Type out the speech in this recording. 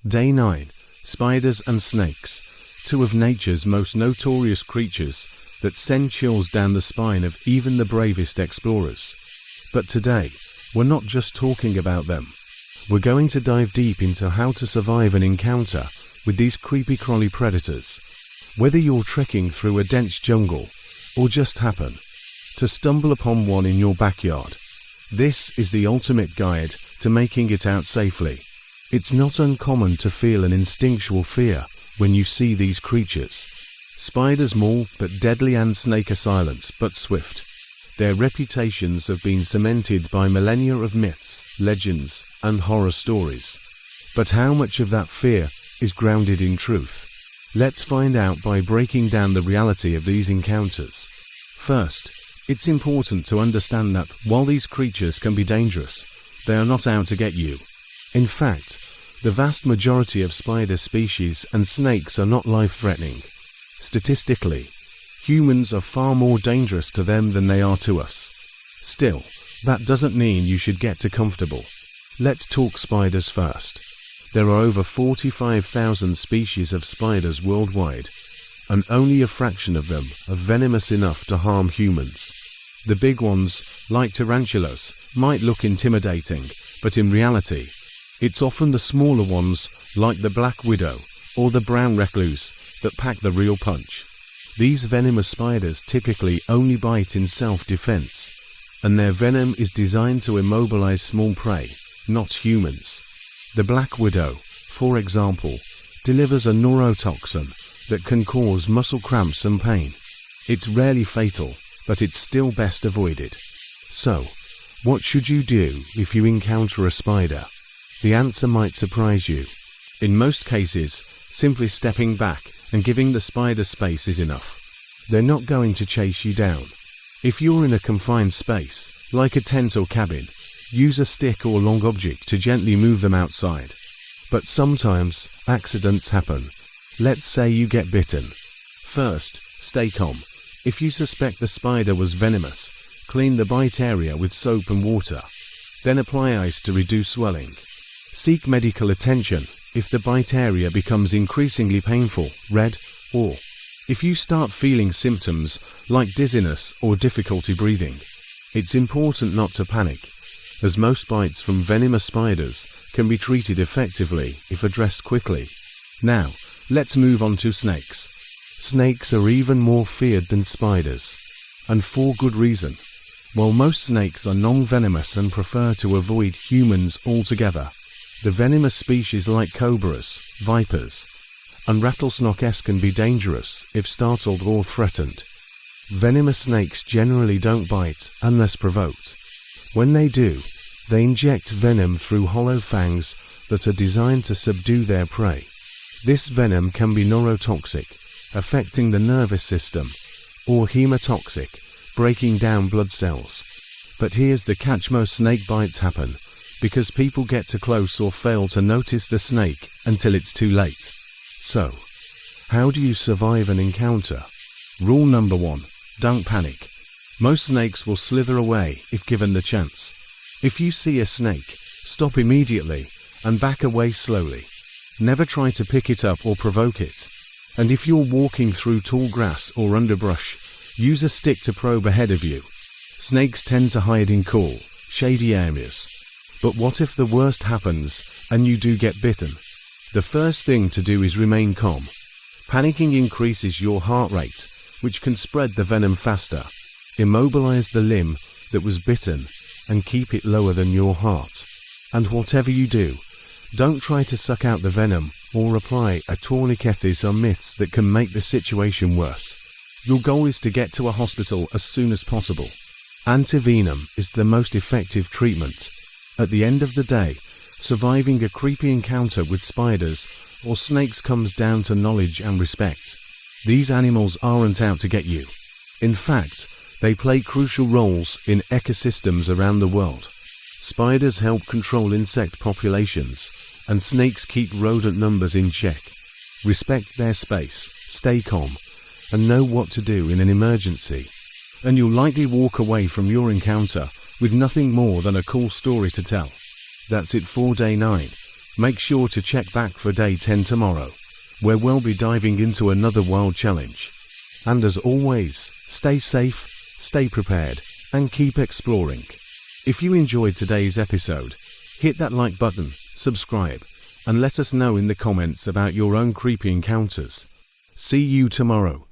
Day 9. Spiders and snakes, two of nature's most notorious creatures that send chills down the spine of even the bravest explorers. But today, we're not just talking about them. We're going to dive deep into how to survive an encounter with these creepy crawly predators. Whether you're trekking through a dense jungle or just happen to stumble upon one in your backyard, this is the ultimate guide to making it out safely. It's not uncommon to feel an instinctual fear when you see these creatures. Spiders maul but deadly, and snake are silent but swift. Their reputations have been cemented by millennia of myths, legends, and horror stories. But how much of that fear is grounded in truth? Let's find out by breaking down the reality of these encounters. First, it's important to understand that while these creatures can be dangerous, they are not out to get you. In fact, the vast majority of spider species and snakes are not life-threatening. Statistically, humans are far more dangerous to them than they are to us. Still, that doesn't mean you should get too comfortable. Let's talk spiders first. There are over 45,000 species of spiders worldwide, and only a fraction of them are venomous enough to harm humans. The big ones, like tarantulas, might look intimidating, but in reality, it's often the smaller ones, like the black widow or the brown recluse, that pack the real punch. These venomous spiders typically only bite in self-defense, and their venom is designed to immobilize small prey, not humans. The black widow, for example, delivers a neurotoxin that can cause muscle cramps and pain. It's rarely fatal, but it's still best avoided. So, what should you do if you encounter a spider? The answer might surprise you. In most cases, simply stepping back and giving the spider space is enough. They're not going to chase you down. If you're in a confined space, like a tent or cabin, use a stick or long object to gently move them outside. But sometimes, accidents happen. Let's say you get bitten. First, stay calm. If you suspect the spider was venomous, clean the bite area with soap and water. Then apply ice to reduce swelling. Seek medical attention if the bite area becomes increasingly painful, red, or if you start feeling symptoms like dizziness or difficulty breathing. It's important not to panic, as most bites from venomous spiders can be treated effectively if addressed quickly. Now, let's move on to snakes. Snakes are even more feared than spiders, and for good reason. While most snakes are non-venomous and prefer to avoid humans altogether, the venomous species like cobras, vipers, and rattlesnakes can be dangerous if startled or threatened. Venomous snakes generally don't bite unless provoked. When they do, they inject venom through hollow fangs that are designed to subdue their prey. This venom can be neurotoxic, affecting the nervous system, or hemotoxic, breaking down blood cells. But here's the catch: most snake bites happen because people get too close or fail to notice the snake until it's too late. So, how do you survive an encounter? Rule number 1. Don't panic. Most snakes will slither away if given the chance. If you see a snake, stop immediately and back away slowly. Never try to pick it up or provoke it. And if you're walking through tall grass or underbrush, use a stick to probe ahead of you. Snakes tend to hide in cool, shady areas. But what if the worst happens and you do get bitten? The first thing to do is remain calm. Panicking increases your heart rate, which can spread the venom faster. Immobilize the limb that was bitten and keep it lower than your heart. And whatever you do, don't try to suck out the venom or apply a tourniquets or myths that can make the situation worse. Your goal is to get to a hospital as soon as possible. Antivenom is the most effective treatment. At the end of the day, surviving a creepy encounter with spiders or snakes comes down to knowledge and respect. These animals aren't out to get you. In fact, they play crucial roles in ecosystems around the world. Spiders help control insect populations, and snakes keep rodent numbers in check. Respect their space, stay calm, and know what to do in an emergency. And you'll likely walk away from your encounter with nothing more than a cool story to tell. That's it for day 9. Make sure to check back for day 10 tomorrow, where we'll be diving into another wild challenge. And as always, stay safe, stay prepared, and keep exploring. If you enjoyed today's episode, hit that like button, subscribe, and let us know in the comments about your own creepy encounters. See you tomorrow.